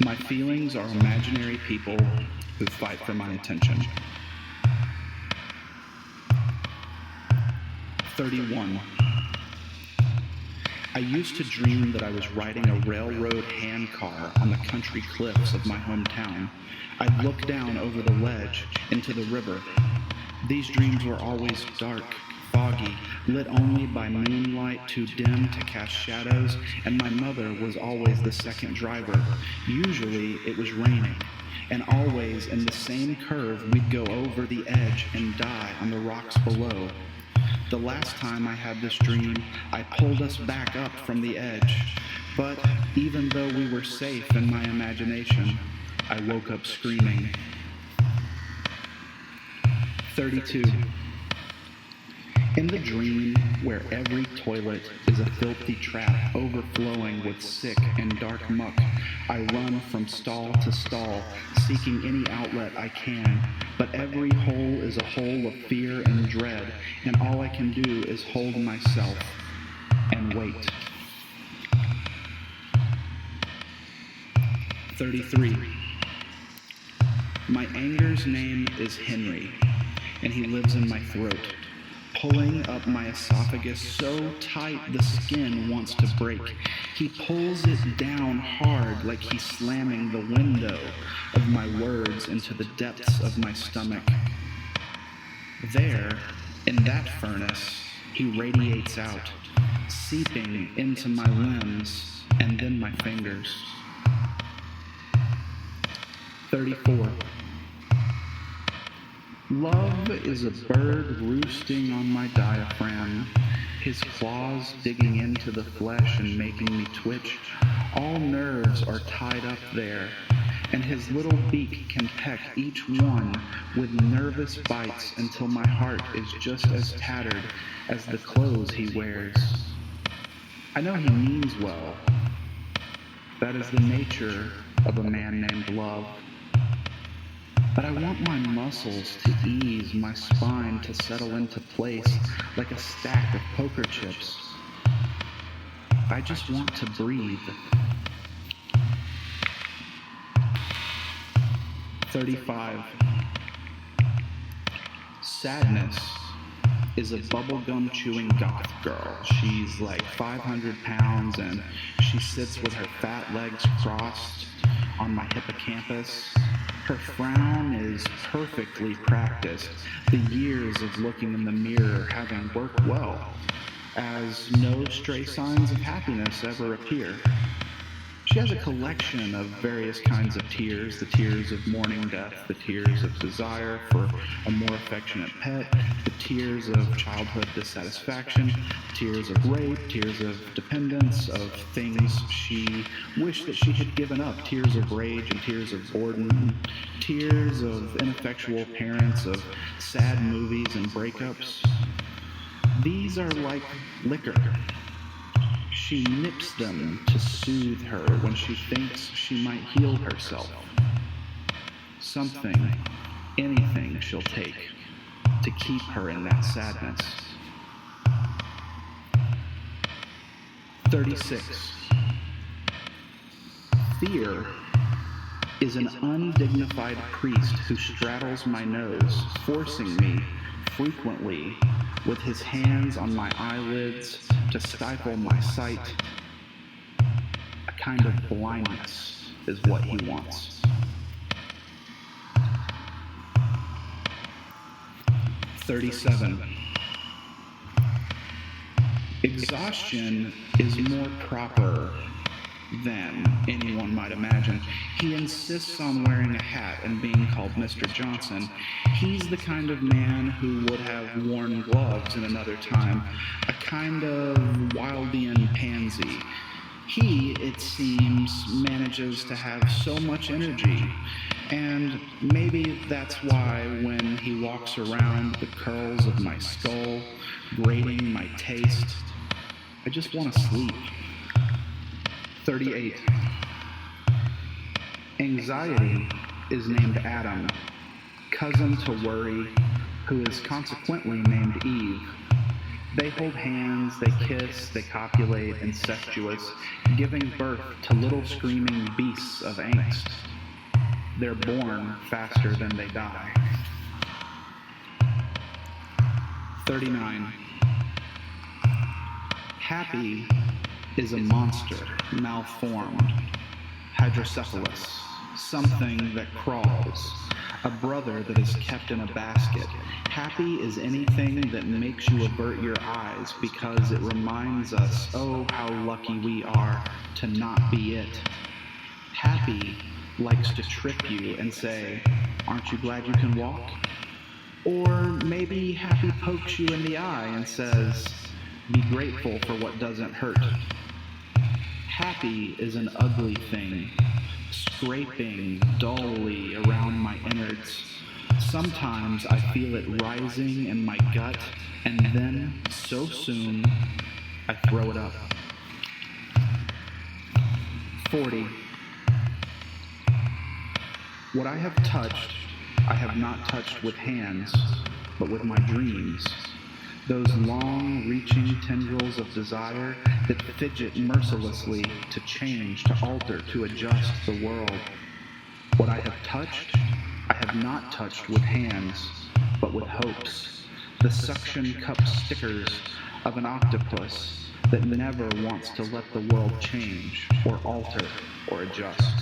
My feelings are imaginary people who fight for my attention. 31. I used to dream that I was riding a railroad handcar on the country cliffs of my hometown. I'd look down over the ledge into the river. These dreams were always dark, foggy, lit only by moonlight too dim to cast shadows, and my mother was always the second driver. Usually it was raining, and always in the same curve we'd go over the edge and die on the rocks below. The last time I had this dream, I pulled us back up from the edge, but even though we were safe in my imagination, I woke up screaming. 32. In the dream, where every toilet is a filthy trap overflowing with sick and dark muck, I run from stall to stall, seeking any outlet I can, but every hole is a hole of fear and dread, and all I can do is hold myself and wait. 33. My anger's name is Henry, and he lives in my throat, pulling up my esophagus so tight the skin wants to break. He pulls it down hard like he's slamming the window of my words into the depths of my stomach. There, in that furnace, he radiates out, seeping into my limbs and then my fingers. 34. Love is a bird roosting on my diaphragm, his claws digging into the flesh and making me twitch. All nerves are tied up there, and his little beak can peck each one with nervous bites until my heart is just as tattered as the clothes he wears. I know he means well. That is the nature of a man named Love. But I want my muscles to ease, my spine to settle into place like a stack of poker chips. I just want to breathe. 35. Sadness is a bubblegum chewing goth girl. She's like 500 pounds and she sits with her fat legs crossed on my hippocampus. Her frown is perfectly practiced, the years of looking in the mirror having worked well, as no stray signs of happiness ever appear. She has a collection of various kinds of tears, the tears of mourning death, the tears of desire for a more affectionate pet, the tears of childhood dissatisfaction, tears of rape, tears of dependence, of things she wished that she had given up, tears of rage and tears of boredom, tears of ineffectual parents, of sad movies and breakups. These are like liquor. She nips them to soothe her when she thinks she might heal herself. Something, anything she'll take to keep her in that sadness. 36. Fear is an undignified priest who straddles my nose, forcing me frequently with his hands on my eyelids to stifle my sight. A kind of blindness is what he wants. 37. Exhaustion is more proper than anyone might imagine. He insists on wearing a hat and being called Mr. Johnson. He's the kind of man who would have worn gloves in another time, a kind of Wildian pansy. He, it seems, manages to have so much energy, and maybe that's why when he walks around the curls of my skull, grating my taste, I just want to sleep. 38. Anxiety is named Adam, cousin to worry, who is consequently named Eve. They hold hands, they kiss, they copulate, incestuous, giving birth to little screaming beasts of angst. They're born faster than they die. 39. Happy is a monster, malformed, hydrocephalus, something that crawls, a brother that is kept in a basket. Happy is anything that makes you avert your eyes because it reminds us, oh, how lucky we are to not be it. Happy likes to trip you and say, aren't you glad you can walk? Or maybe Happy pokes you in the eye and says, be grateful for what doesn't hurt. Happy is an ugly thing, scraping dully around my innards. Sometimes I feel it rising in my gut, and then, so soon, I throw it up. 40. What I have touched, I have not touched with hands, but with my dreams. Those long-reaching tendrils of desire that fidget mercilessly to change, to alter, to adjust the world. What I have touched, I have not touched with hands, but with hopes, the suction cup stickers of an octopus that never wants to let the world change, or alter, or adjust.